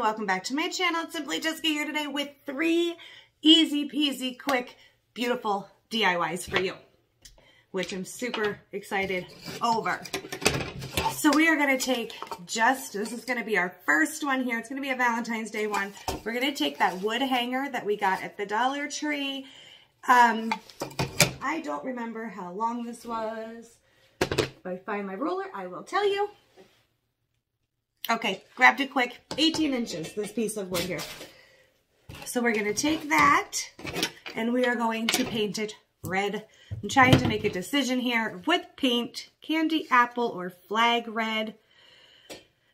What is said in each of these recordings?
welcome back to my channel. It's Simply Jessica here today with 3 easy peasy, quick, beautiful DIYs for you, which I'm super excited over. So we are going to take this is going to be our first one here. It's going to be a Valentine's Day one. We're going to take that wood hanger that we got at the Dollar Tree. I don't remember how long this was. If I find my ruler, I will tell you. Okay, grabbed it quick. 18 inches, this piece of wood here. So we're going to take that, and we are going to paint it red. I'm trying to make a decision here. What paint? Candy apple or flag red?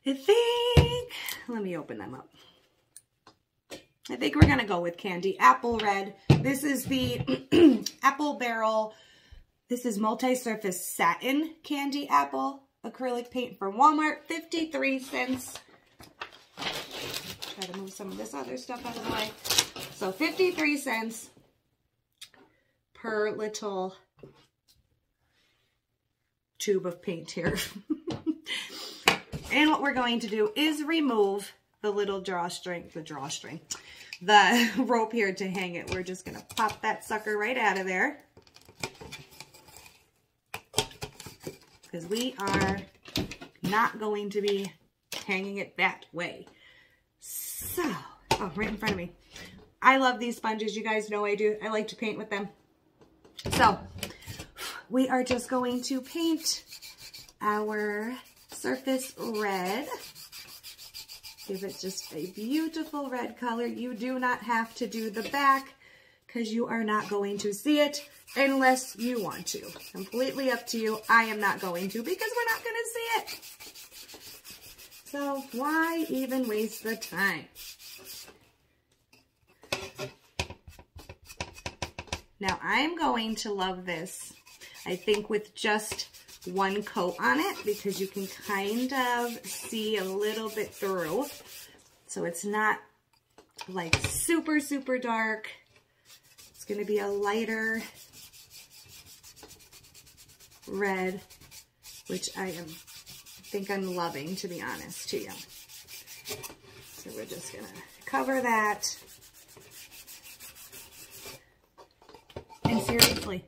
I think, let me open them up. I think we're going to go with candy apple red. This is the Apple Barrel. This is multi-surface satin candy apple acrylic paint from Walmart, 53 cents. Try to move some of this other stuff out of the way. So 53 cents per little tube of paint here. And what we're going to do is remove the little the rope here to hang it. We're just going to pop that sucker right out of there, because we are not going to be hanging it that way. So, oh, right in front of me. I love these sponges. You guys know I do. I like to paint with them. So, we are just going to paint our surface red. Give it just a beautiful red color. You do not have to do the back because you are not going to see it unless you want to. Completely up to you. I am not going to because we're not going to see it. So why even waste the time? Now I'm going to love this, I think, with just one coat on it, because you can kind of see a little bit through. So it's not like super, super dark. It's going to be a lighter red, which I think I'm loving, to be honest to you. So we're just going to cover that. And seriously,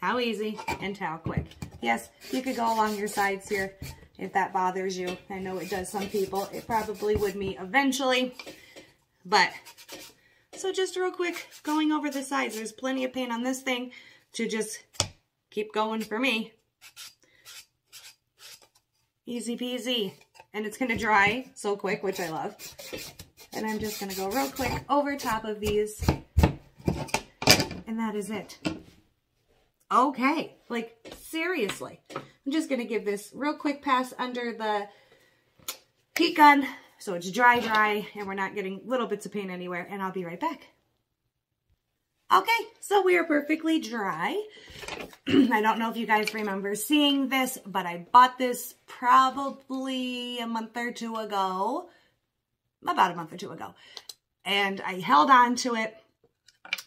how easy and how quick. Yes, you could go along your sides here if that bothers you. I know it does some people. It probably would me eventually. But, so just real quick, going over the sides. There's plenty of paint on this thing to just keep going for me. Easy peasy. And it's going to dry so quick, which I love. And I'm just going to go real quick over top of these. And that is it. Okay, like seriously. I'm just going to give this real quick pass under the heat gun so it's dry, and we're not getting little bits of paint anywhere, and I'll be right back. Okay, so we are perfectly dry. I don't know if you guys remember seeing this, but I bought this probably a month or two ago. About a month or two ago. And I held on to it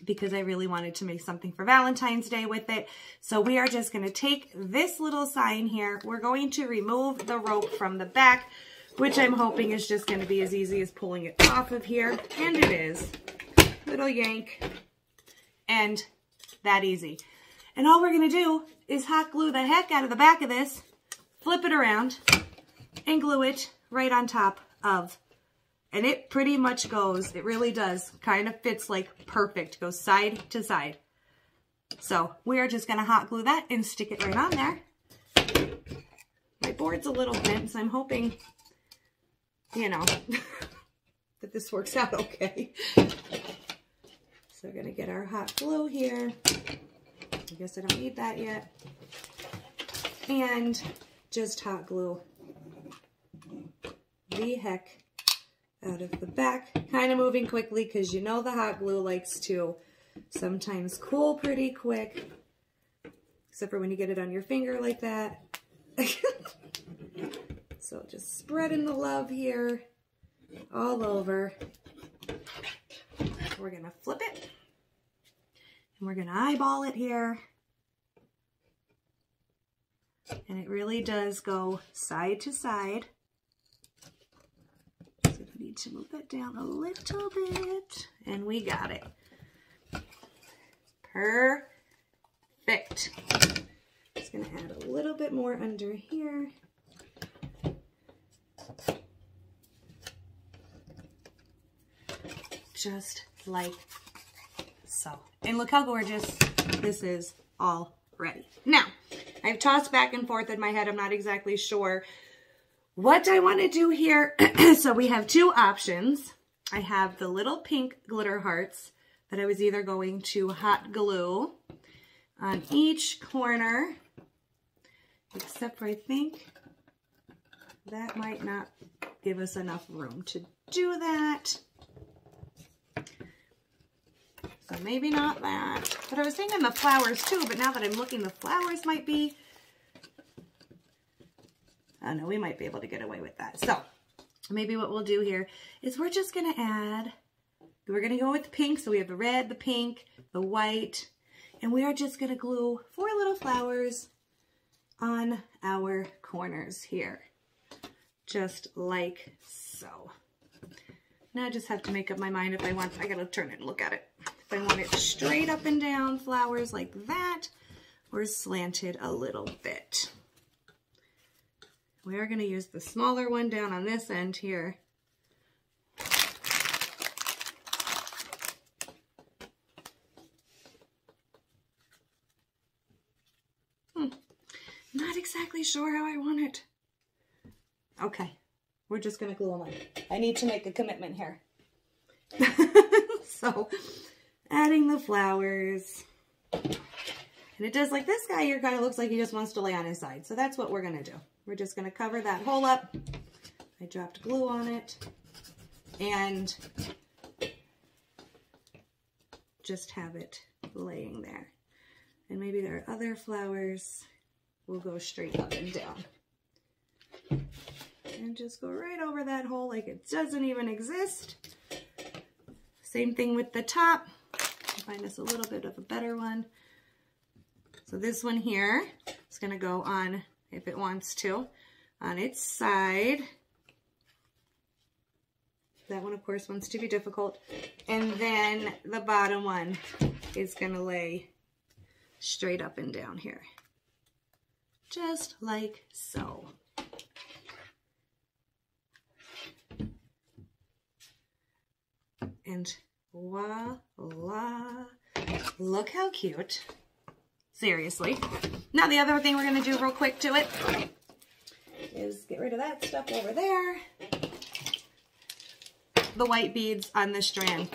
because I really wanted to make something for Valentine's Day with it. So we are just going to take this little sign here. We're going to remove the rope from the back, which I'm hoping is just going to be as easy as pulling it off of here. And it is. Little yank. And that easy. And all we're going to do is hot glue the heck out of the back of this, flip it around, and glue it right on top of. And it pretty much goes, it really does, kind of fits like perfect, goes side to side. So we are just going to hot glue that and stick it right on there. My board's a little bent, so I'm hoping, you know, that this works out okay. So we're going to get our hot glue here. I guess I don't need that yet. And just hot glue the heck out of the back, kind of moving quickly because you know the hot glue likes to sometimes cool pretty quick, except for when you get it on your finger like that. So just spreading the love here all over. We're gonna flip it and we're gonna eyeball it here, and it really does go side to side. need to move that down a little bit, and we got it. Perfect. Just gonna add a little bit more under here. Just like so. And look how gorgeous this is already. Now, I've tossed back and forth in my head. I'm not exactly sure what I want to do here. So we have two options. I have the little pink glitter hearts that I was either going to hot glue on each corner, except for I think that might not give us enough room to do that. So maybe not that. But I was thinking the flowers too, but now that I'm looking, the flowers might be... Oh no, we might be able to get away with that. So maybe what we'll do here is we're just going to add... We're going to go with the pink. So we have the red, the pink, the white. And we are just going to glue 4 little flowers on our corners here. Just like so. Now I just have to make up my mind if I want... I got to turn it and look at it. If I want it straight up and down flowers like that, or slanted a little bit. We are going to use the smaller one down on this end here. Not exactly sure how I want it. Okay, we're just going to glue them on. I need to make a commitment here. So... adding the flowers. And it does, like this guy here kind of looks like he just wants to lay on his side. So that's what we're going to do. We're just going to cover that hole up. I dropped glue on it. And just have it laying there. And maybe there are other flowers. We'll go straight up and down. And just go right over that hole like it doesn't even exist. Same thing with the top. Find us a little bit of a better one. So this one here is going to go on, if it wants to, on its side. That one, of course, wants to be difficult. And then the bottom one is going to lay straight up and down here. Just like so. And voila. Look how cute. Seriously. Now the other thing we're going to do real quick to it is get rid of that stuff over there. The white beads on the strand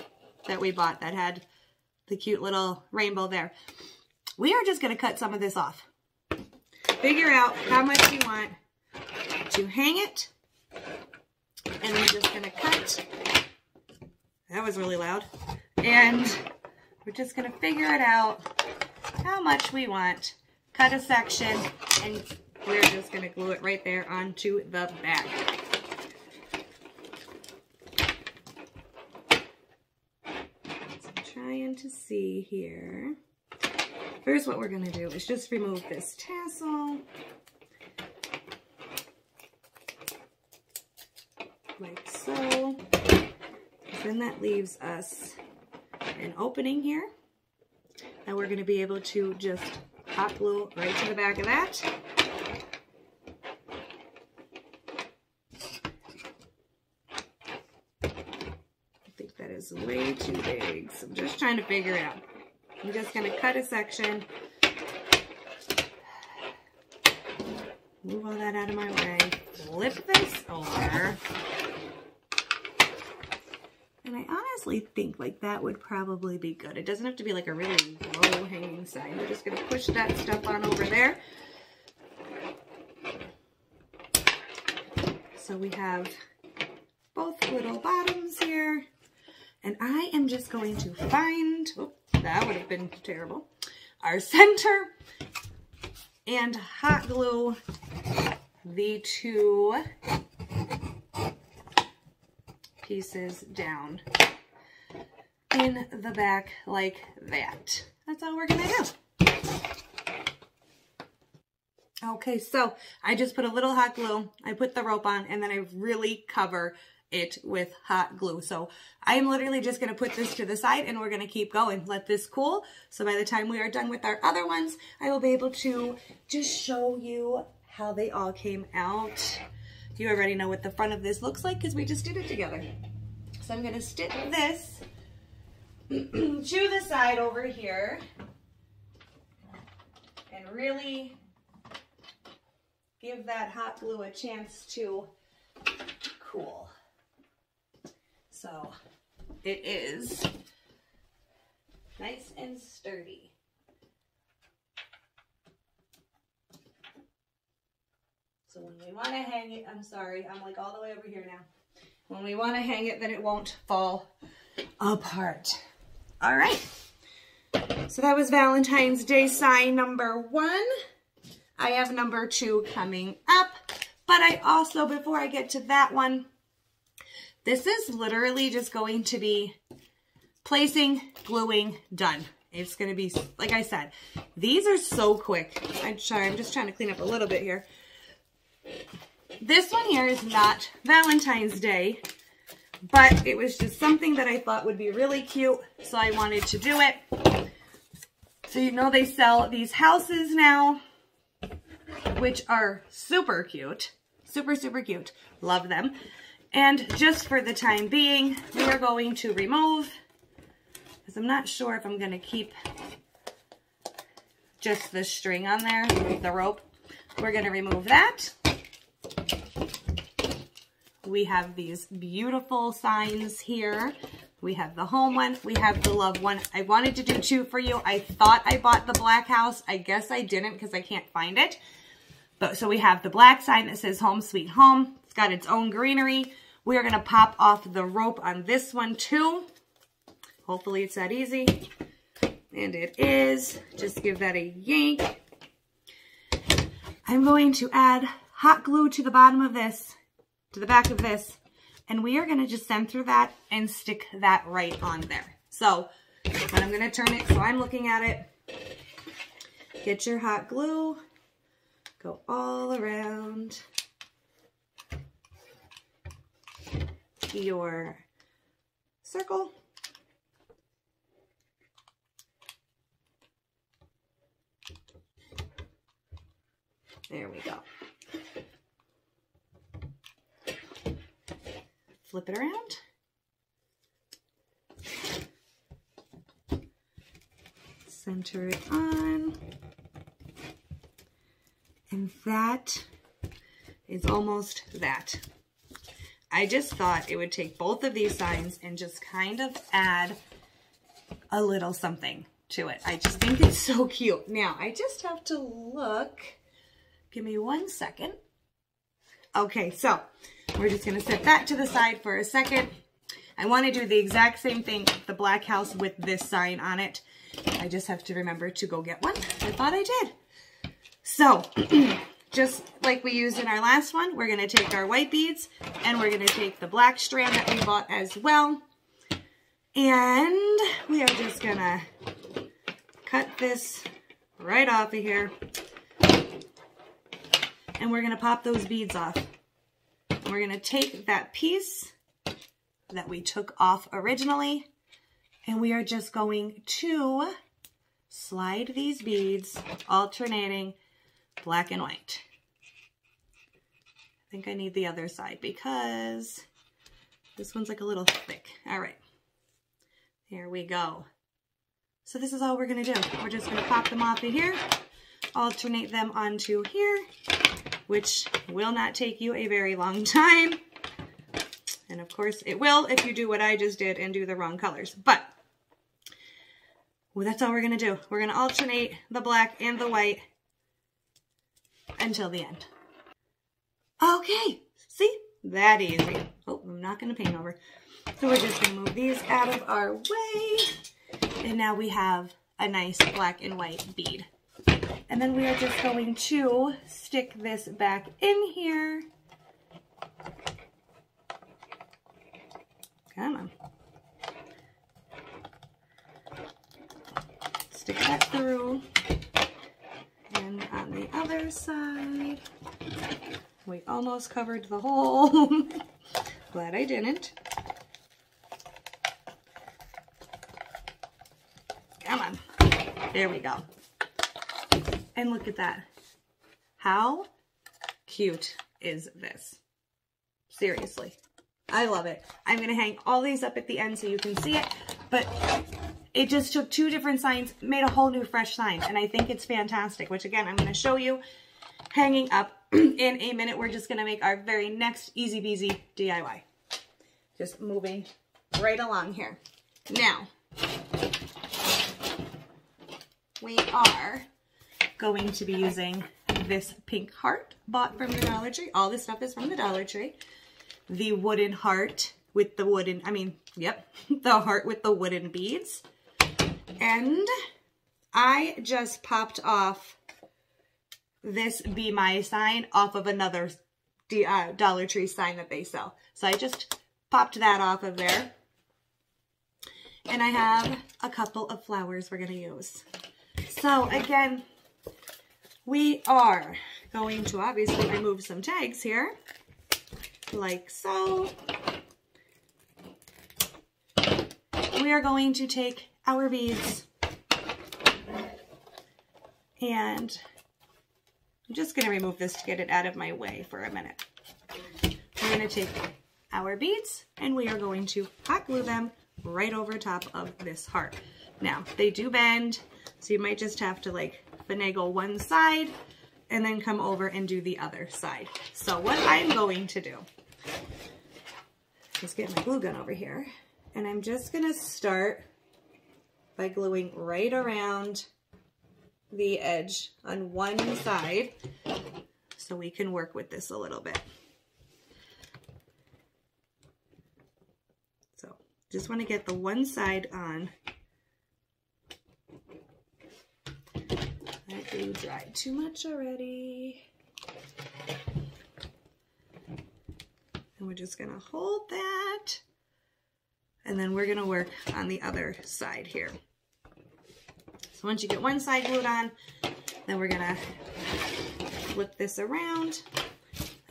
that we bought that had the cute little rainbow there. We are just going to cut some of this off. Figure out how much you want to hang it. And we're just going to cut. That was really loud. And we're just going to figure it out how much we want. Cut a section, and we're just going to glue it right there onto the back. So I'm trying to see here. First, what we're going to do is just remove this tassel. Like so. Then that leaves us an opening here that we're going to be able to just hot glue right to the back of that. I think that is way too big, so I'm just trying to figure it out. I'm just going to cut a section, move all that out of my way, flip this over. And I honestly think like that would probably be good. It doesn't have to be like a really low hanging sign. We're just going to push that stuff on over there. So we have both little bottoms here. And I am just going to find, oh, that would have been terrible, our center and hot glue the two pieces down in the back like that. That's all we're gonna do. Okay, so I just put a little hot glue, I put the rope on, and then I really cover it with hot glue. So I'm literally just going to put this to the side and we're going to keep going. Let this cool. So by the time we are done with our other ones, I will be able to just show you how they all came out. You already know what the front of this looks like because we just did it together. So I'm going to stick this to the side over here and really give that hot glue a chance to cool. So it is nice and sturdy. So when we want to hang it, I'm sorry, I'm like all the way over here now. When we want to hang it, then it won't fall apart. All right. So that was Valentine's Day sign number 1. I have number 2 coming up. But I also, before I get to that one, this is literally just going to be placing, gluing, done. It's going to be, like I said, these are so quick. I'm just trying to clean up a little bit here. This one here is not Valentine's Day, but it was just something that I thought would be really cute, so I wanted to do it. So you know they sell these houses now, which are super cute. Super, super cute. Love them. And just for the time being, we are going to remove, because I'm not sure if I'm going to keep just the string on there, the rope. We're going to remove that. We have these beautiful signs here. We have the home one. We have the love one. I wanted to do 2 for you. I thought I bought the black house. I guess I didn't because I can't find it. But so we have the black sign that says Home Sweet Home. It's got its own greenery. We are going to pop off the rope on this one too. Hopefully it's that easy. And it is. Just give that a yank. I'm going to add hot glue to the bottom of this, to the back of this, and we are going to just send through that and stick that right on there. So, but I'm going to turn it so I'm looking at it. Get your hot glue. Go all around your circle. There we go. Flip it around. Center it on. And that is almost that. I just thought it would take both of these signs and just kind of add a little something to it. I just think it's so cute. Now, I just have to look. Give me 1 second. Okay, so we're just going to set that to the side for a second. I want to do the exact same thing with the black house with this sign on it. I just have to remember to go get one. I thought I did. So, just like we used in our last one, we're going to take our white beads and we're going to take the black strand that we bought as well. And we are just going to cut this right off of here. And we're going to pop those beads off. And we're going to take that piece that we took off originally, and we are just going to slide these beads, alternating black and white. I think I need the other side because this one's like a little thick. All right, here we go. So this is all we're going to do. We're just going to pop them off of here, alternate them onto here, which will not take you a very long time. And of course it will if you do what I just did and do the wrong colors. But well, that's all we're going to do. We're going to alternate the black and the white until the end. Okay, see? That easy. Oh, I'm not going to paint over. So we're just going to move these out of our way. And now we have a nice black and white bead. And then we are just going to stick this back in here. Come on. Stick that through. And on the other side, we almost covered the hole. Glad I didn't. Come on. There we go. And look at that. How cute is this? Seriously. I love it. I'm going to hang all these up at the end so you can see it, but it just took 2 different signs, made a whole new fresh sign, and I think it's fantastic, which again, I'm going to show you hanging up in a minute. We're just going to make our very next easy peasy DIY. Just moving right along here. Now, we are going to be using this pink heart bought from the Dollar Tree. All this stuff is from the Dollar Tree. The wooden heart with the wooden, the heart with the wooden beads. And I just popped off this Be My sign off of another Dollar Tree sign that they sell. So I just popped that off of there. And I have a couple of flowers we're going to use. So again, we are going to obviously remove some tags here, like so. We are going to take our beads and I'm just going to remove this to get it out of my way for a minute. We're going to take our beads and we are going to hot glue them right over top of this heart. Now, they do bend, so you might just have to like finagle one side and then come over and do the other side. So what I'm going to do is get my glue gun over here, and I'm just going to start by gluing right around the edge on one side so we can work with this a little bit. So just want to get the one side on. That glue dried too much already. And we're just going to hold that. And then we're going to work on the other side here. So once you get one side glued on, then we're going to flip this around.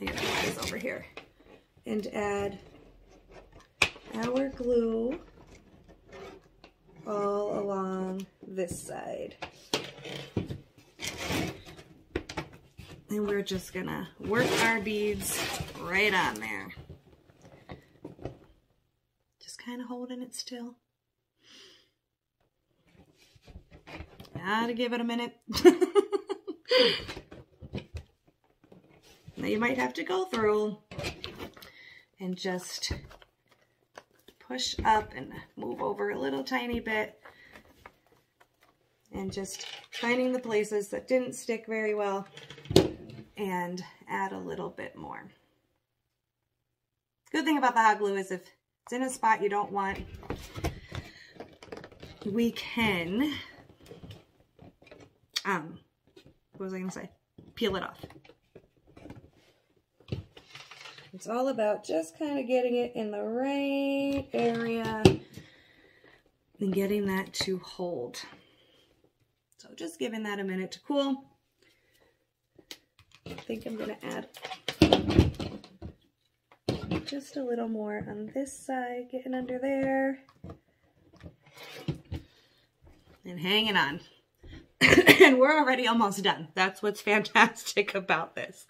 I'm going to put this over here and add our glue all along this side. And we're just going to work our beads right on there. Just kind of holding it still. Gotta give it a minute. Now you might have to go through and just push up and move over a little tiny bit. And just finding the places that didn't stick very well and add a little bit more. Good thing about the hot glue is if it's in a spot you don't want, we can, what was I going to say? Peel it off. It's all about just kind of getting it in the right area and getting that to hold. So just giving that a minute to cool. I think I'm going to add just a little more on this side, getting under there. And hanging on. And we're already almost done. That's what's fantastic about this.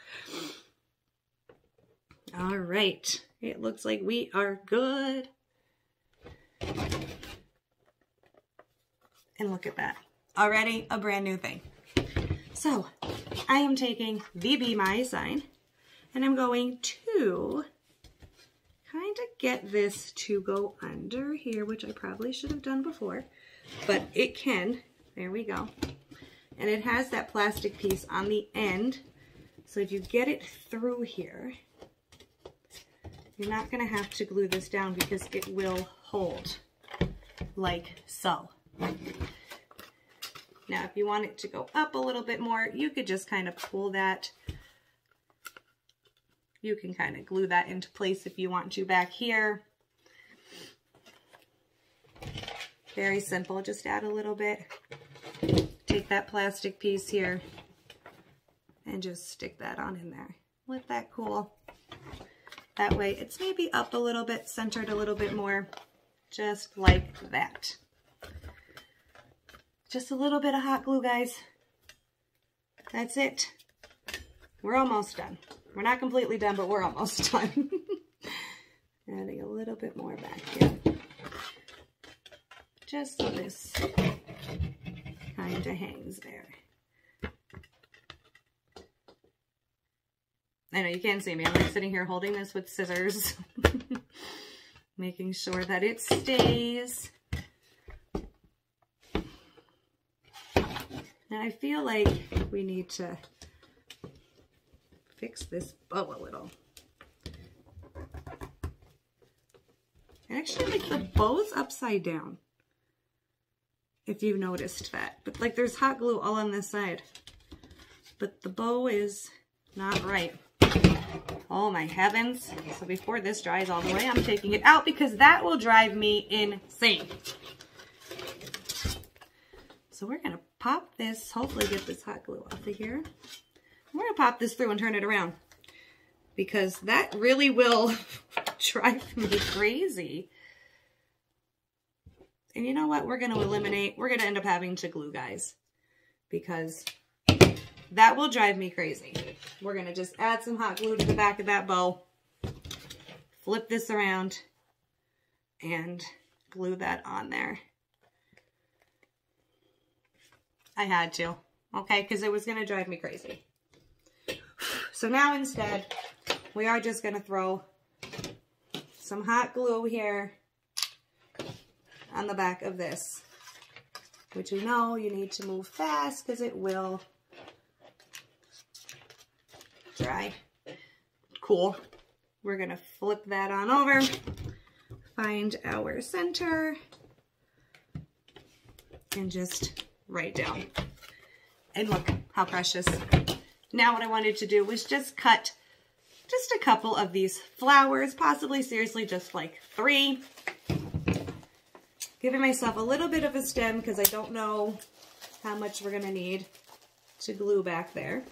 All right. It looks like we are good. And look at that. Already a brand new thing. So I am taking the Be My sign and I'm going to kind of get this to go under here, which I probably should have done before, but it can. There we go. And it has that plastic piece on the end. So if you get it through here, you're not going to have to glue this down because it will hold like so. Now, if you want it to go up a little bit more, you could just kind of pull that. You can kind of glue that into place if you want to back here. Very simple. Just add a little bit. Take that plastic piece here and just stick that on in there. Let that cool. That way it's maybe up a little bit, centered a little bit more, just like that. Just a little bit of hot glue, guys. That's it. We're almost done. We're not completely done, but we're almost done. Adding a little bit more back here. Just so this kind of hangs there. I know you can't see me. I'm like sitting here holding this with scissors. Making sure that it stays. Now I feel like we need to fix this bow a little. Actually, like the bow's upside down. If you've noticed that. But like there's hot glue all on this side. But the bow is not right. Oh my heavens. So before this dries all the way, I'm taking it out because that will drive me insane. So we're going to pop this, hopefully get this hot glue off of here. We're going to pop this through and turn it around because that really will drive me crazy. And you know what? We're going to eliminate, we're going to end up having to glue, guys, because that will drive me crazy. We're going to just add some hot glue to the back of that bow, flip this around, and glue that on there. I had to, okay, because it was going to drive me crazy. So now instead, we are just going to throw some hot glue here on the back of this, which you know you need to move fast because it will dry. Cool. We're going to flip that on over, find our center, and just right down. And look how precious. Now what I wanted to do was just cut just a couple of these flowers, possibly seriously just like 3. Giving myself a little bit of a stem because I don't know how much we're going to need to glue back there.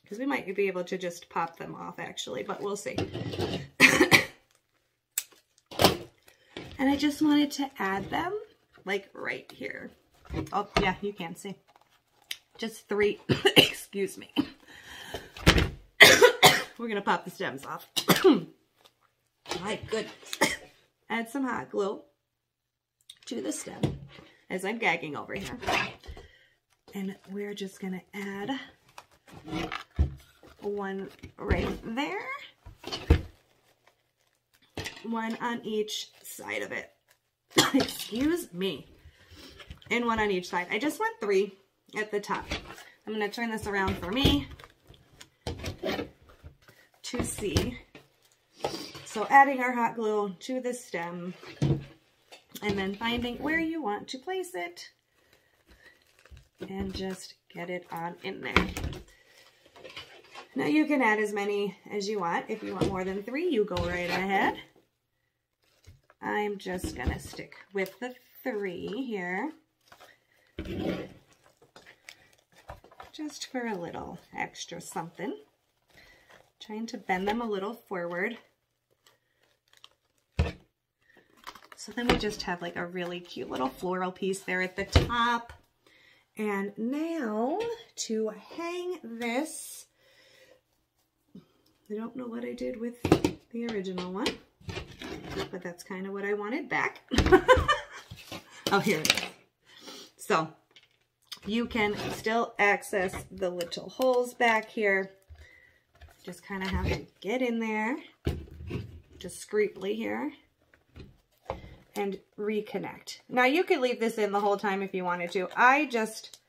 Because we might be able to just pop them off actually, but we'll see. And I just wanted to add them like right here. Oh yeah, you can see. Just 3, excuse me. We're gonna pop the stems off. My goodness. Add some hot glue to the stem as I'm gagging over here. And we're just gonna add one right there. One on each side of it. Excuse me. And one on each side. I just want 3 at the top. I'm going to turn this around for me to see. So adding our hot glue to the stem and then finding where you want to place it and just get it on in there. Now you can add as many as you want. If you want more than 3, you go right ahead. I'm just gonna stick with the 3 here. Just for a little extra something. Trying to bend them a little forward. So then we just have like a really cute little floral piece there at the top. And now to hang this, I don't know what I did with the original one, but that's kind of what I wanted back. Oh, here it is. So you can still access the little holes back here. Just kind of have to get in there discreetly here and reconnect. Now you could leave this in the whole time if you wanted to. I just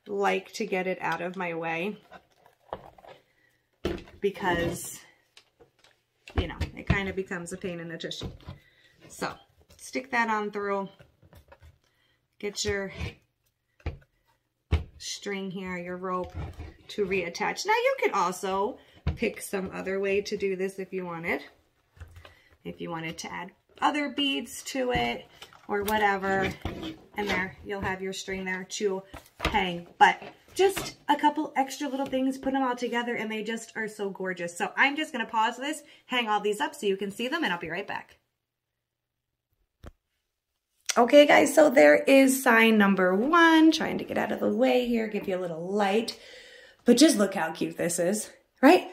like to get it out of my way because, you know, it kind of becomes a pain in the tush. So stick that on through. Get your string here, your rope to reattach. Now you could also pick some other way to do this if you wanted. If you wanted to add other beads to it or whatever, and there you'll have your string there to hang. But just a couple extra little things, put them all together, and they just are so gorgeous. So I'm just going to pause this, hang all these up so you can see them, and I'll be right back. Okay, guys, so there is sign number 1. Trying to get out of the way here, give you a little light. But just look how cute this is, right?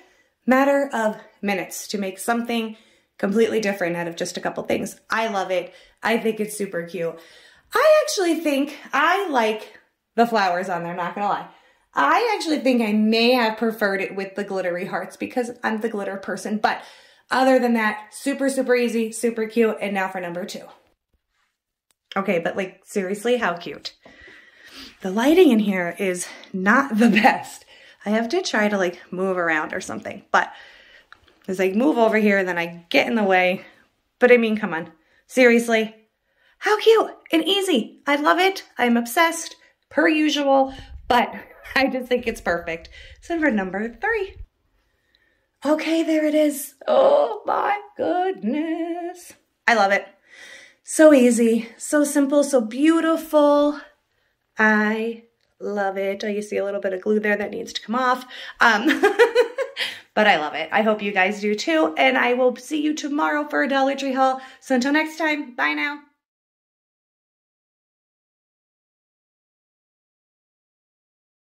Matter of minutes to make something completely different out of just a couple things. I love it. I think it's super cute. I actually think I like the flowers on there, not gonna lie. I actually think I may have preferred it with the glittery hearts because I'm the glitter person. But other than that, super, super easy, super cute. And now for number 2. Okay, but like seriously, how cute. The lighting in here is not the best. I have to try to like move around or something. But as I move over here and then I get in the way. But I mean, come on. Seriously, how cute and easy. I love it. I'm obsessed per usual, but I just think it's perfect. So for number 3. Okay, there it is. Oh my goodness. I love it. So easy, so simple, so beautiful. I love it. Oh, you see a little bit of glue there that needs to come off. But I love it. I hope you guys do too. And I will see you tomorrow for a Dollar Tree haul. So until next time, bye now.